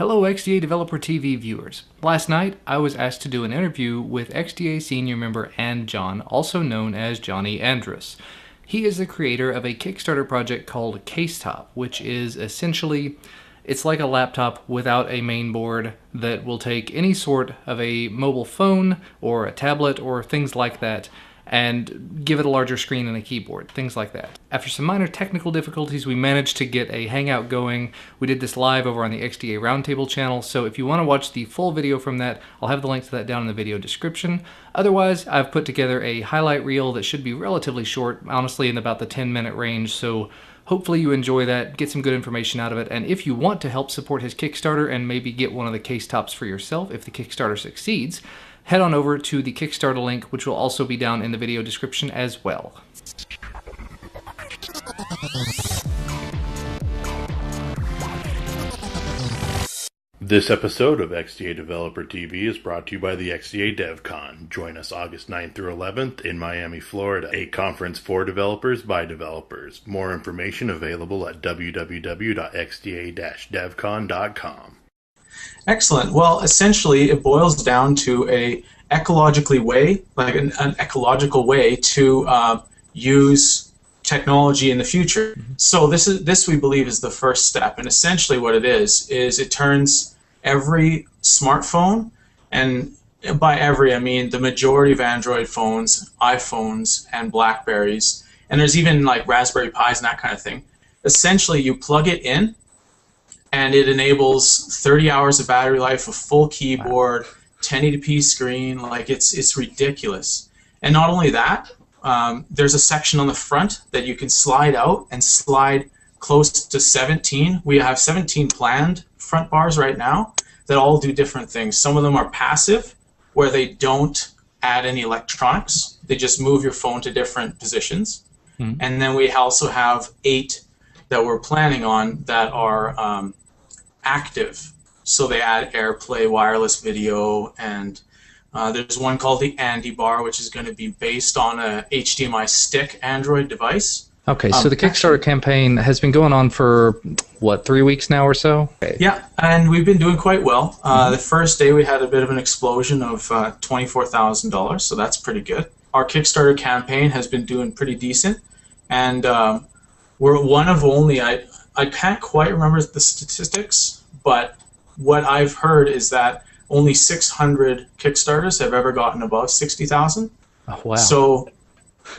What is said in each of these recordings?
Hello XDA Developer TV viewers. Last night, I was asked to do an interview with XDA senior member And John, also known as Johnny Andrus. He is the creator of a Kickstarter project called Casetop, which is essentially, it's like a laptop without a main board that will take any sort of a mobile phone or a tablet or things like that and give it a larger screen and a keyboard, things like that. After some minor technical difficulties, we managed to get a Hangout going. We did this live over on the XDA Roundtable channel, so if you want to watch the full video from that, I'll have the link to that down in the video description. Otherwise, I've put together a highlight reel that should be relatively short, honestly in about the 10-minute range, so hopefully you enjoy that, get some good information out of it, and if you want to help support his Kickstarter and maybe get one of the Casetops for yourself if the Kickstarter succeeds, head on over to the Kickstarter link, which will also be down in the video description as well. This episode of XDA Developer TV is brought to you by the XDA DevCon. Join us August 9th through 11th in Miami, Florida, a conference for developers by developers. More information available at www.xda-devcon.com. Excellent. Well, essentially, it boils down to an ecological way to use technology in the future. So this we believe is the first step, and essentially what it is it turns every smartphone, and by every I mean the majority of Android phones, iPhones, and Blackberries, and there's even like Raspberry Pis and that kind of thing. Essentially, you plug it in, and it enables 30 hours of battery life, a full keyboard, 1080p screen. Like it's ridiculous. And not only that, there's a section on the front that you can slide out and slide close to 17. We have 17 planned front bars right now that all do different things. Some of them are passive, where they don't add any electronics. They just move your phone to different positions. Mm-hmm. And then we also have 8 that we're planning on that are active. So they add AirPlay, wireless video, and there's one called the Andy Bar, which is going to be based on a HDMI stick Android device. Okay, so the Kickstarter campaign has been going on for, what, 3 weeks now or so? Okay. Yeah, and we've been doing quite well. The first day we had a bit of an explosion of $24,000, so that's pretty good. Our Kickstarter campaign has been doing pretty decent, and we're one of only, I can't quite remember the statistics, but what I've heard is that only 600 Kickstarters have ever gotten above 60,000. Oh, wow. So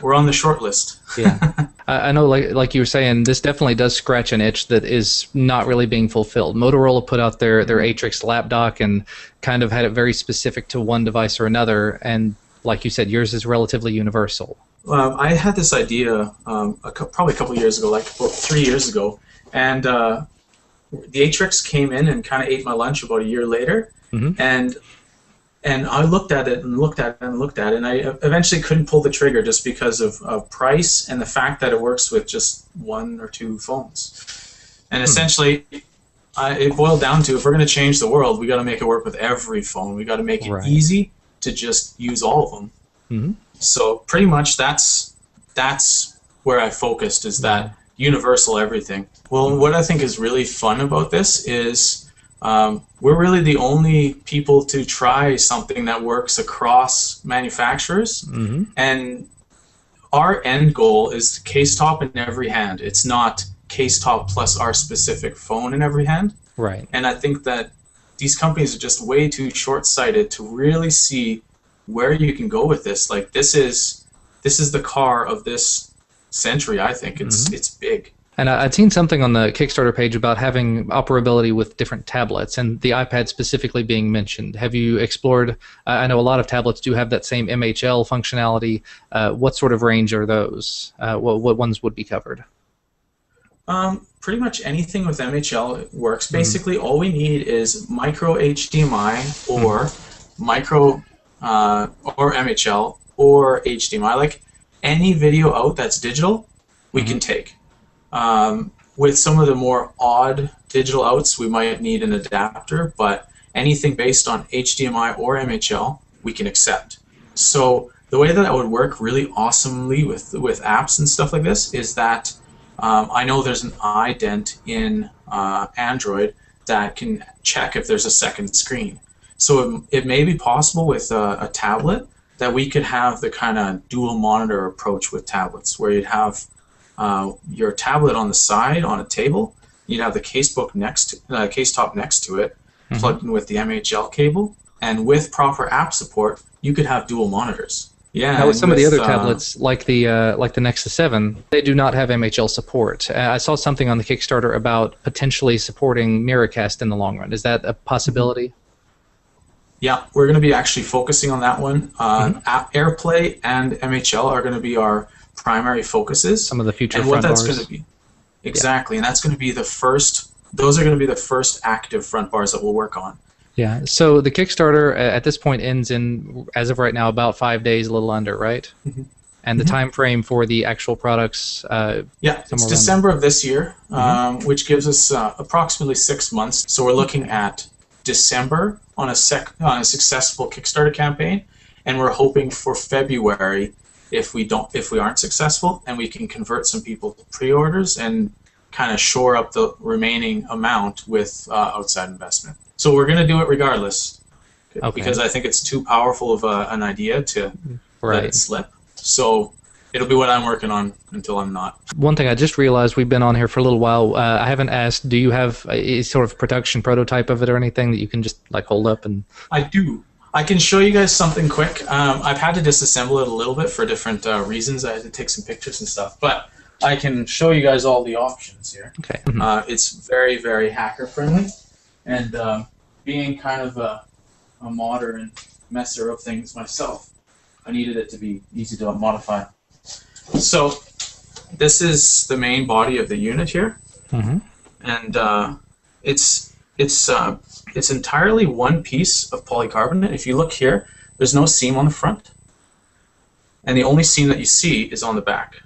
we're on the short list. Yeah. I know, like you were saying, this definitely does scratch an itch that is not really being fulfilled. Motorola put out their Atrix lap dock and kind of had it very specific to one device or another, and like you said, yours is relatively universal. I had this idea probably a couple years ago, like about 3 years ago, and the Atrix came in and kind of ate my lunch about a year later, and I looked at it and looked at it and looked at it, and I eventually couldn't pull the trigger just because of price and the fact that it works with just 1 or 2 phones. And essentially, it boiled down to, if we're going to change the world, we got to make it work with every phone. We got to make it easy to just use all of them. So pretty much that's where I focused, is that universal everything. Well, what I think is really fun about this is we're really the only people to try something that works across manufacturers, and our end goal is Casetop in every hand. It's not Casetop plus our specific phone in every hand. Right. And I think that these companies are just way too short-sighted to really see where you can go with this. Like, this is the car of this century. I think it's big. And I'd seen something on the Kickstarter page about having operability with different tablets, and the iPad specifically being mentioned. Have you explored, I know a lot of tablets do have that same MHL functionality. What sort of range are those? What ones would be covered? Pretty much anything with MHL works. Basically, all we need is micro HDMI or micro or MHL or HDMI. Like, any video out that's digital, we can take. With some of the more odd digital outs, we might need an adapter, but anything based on HDMI or MHL, we can accept. So the way that would work really awesomely with apps and stuff like this is that I know there's an ident in Android that can check if there's a second screen. So it may be possible with a tablet that we could have the kind of dual monitor approach with tablets, where you'd have your tablet on the side on a table, you'd have the Casetop next to it, plugged in with the MHL cable, and with proper app support, you could have dual monitors. Yeah. Now with some of the other tablets, like the Nexus 7, they do not have MHL support. I saw something on the Kickstarter about potentially supporting Miracast in the long run. Is that a possibility? Yeah, we're going to be actually focusing on that one. App AirPlay and MHL are going to be our primary focuses. Some of the future and front what that's bars. going to be. Exactly, and that's going to be the first. Those are going to be the first active front bars that we'll work on. Yeah. So the Kickstarter at this point ends in, as of right now, about 5 days, a little under, right? And the time frame for the actual products. It's December of this year, which gives us approximately 6 months. So we're looking at December on a successful Kickstarter campaign, and we're hoping for February if we aren't successful, and we can convert some people to pre-orders and kind of shore up the remaining amount with outside investment. So we're going to do it regardless, because I think it's too powerful of an idea to let it slip. So it'll be what I'm working on until I'm not. One thing I just realized, we've been on here for a little while. I haven't asked, do you have a sort of production prototype of it or anything that you can just like hold up? And I do. I can show you guys something quick. I've had to disassemble it a little bit for different reasons. I had to take some pictures and stuff, but I can show you guys all the options here. Okay. It's very, very hacker friendly, and being kind of a modder and messer of things myself, I needed it to be easy to modify. So this is the main body of the unit here, and it's entirely one piece of polycarbonate. If you look here, there's no seam on the front, and the only seam that you see is on the back.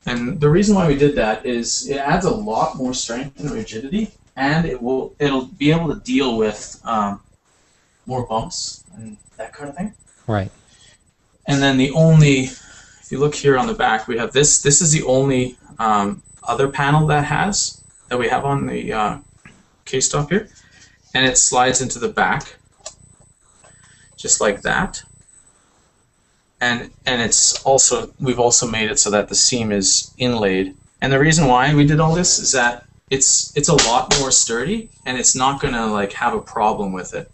And the reason why we did that is it adds a lot more strength and rigidity, and it'll be able to deal with more bumps and that kind of thing. Right. And then if you look here on the back, we have this. This is the only other panel that we have on the Casetop here, and it slides into the back, just like that. And we've also made it so that the seam is inlaid. And the reason why we did all this is that it's a lot more sturdy, and it's not gonna like have a problem with it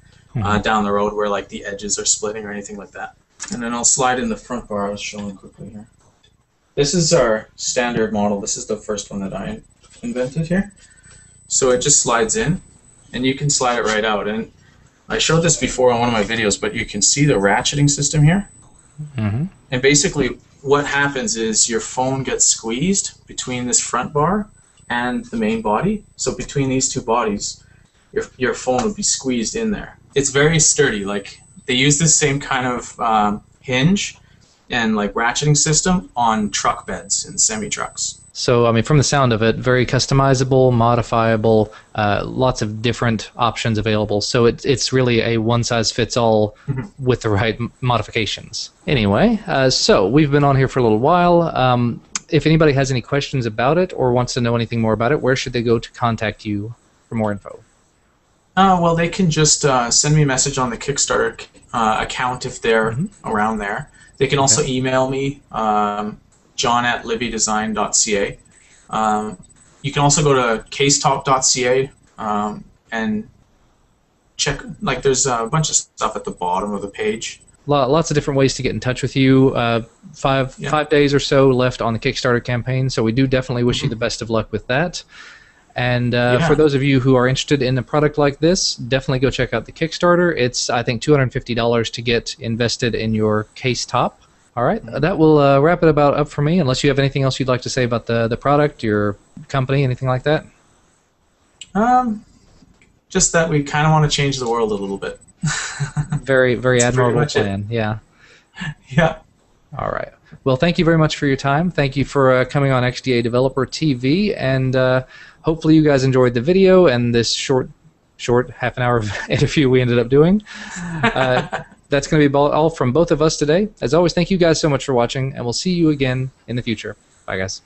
down the road where like the edges are splitting or anything like that. And then I'll slide in the front bar I was showing quickly here. This is our standard model. This is the first one that I invented here. So it just slides in, and you can slide it right out. And I showed this before on one of my videos, but you can see the ratcheting system here. And basically what happens is your phone gets squeezed between this front bar and the main body. So between these two bodies, your phone would be squeezed in there. It's very sturdy. Like, they use the same kind of hinge and like ratcheting system on truck beds and semi-trucks. So, I mean, from the sound of it, very customizable, modifiable, lots of different options available. So it's really a one-size-fits-all with the right modifications. Anyway, so we've been on here for a little while. If anybody has any questions about it or wants to know anything more about it, where should they go to contact you for more info? Well, they can just send me a message on the Kickstarter account if they're around there. They can also email me, john@libbydesign.ca. You can also go to casetop.ca and check, like, there's a bunch of stuff at the bottom of the page. Lots of different ways to get in touch with you. 5 days or so left on the Kickstarter campaign, so we do definitely wish you the best of luck with that. And for those of you who are interested in a product like this, definitely go check out the Kickstarter. It's, I think, $250 to get invested in your Casetop. All right, that will wrap it about up for me, unless you have anything else you'd like to say about the product, your company, anything like that? Just that we kind of want to change the world a little bit. Very, very admirable plan, yeah. Yeah. All right. Well, thank you very much for your time. Thank you for coming on XDA Developer TV, and hopefully you guys enjoyed the video and this short half-an-hour interview we ended up doing. That's going to be all from both of us today. As always, thank you guys so much for watching, and we'll see you again in the future. Bye, guys.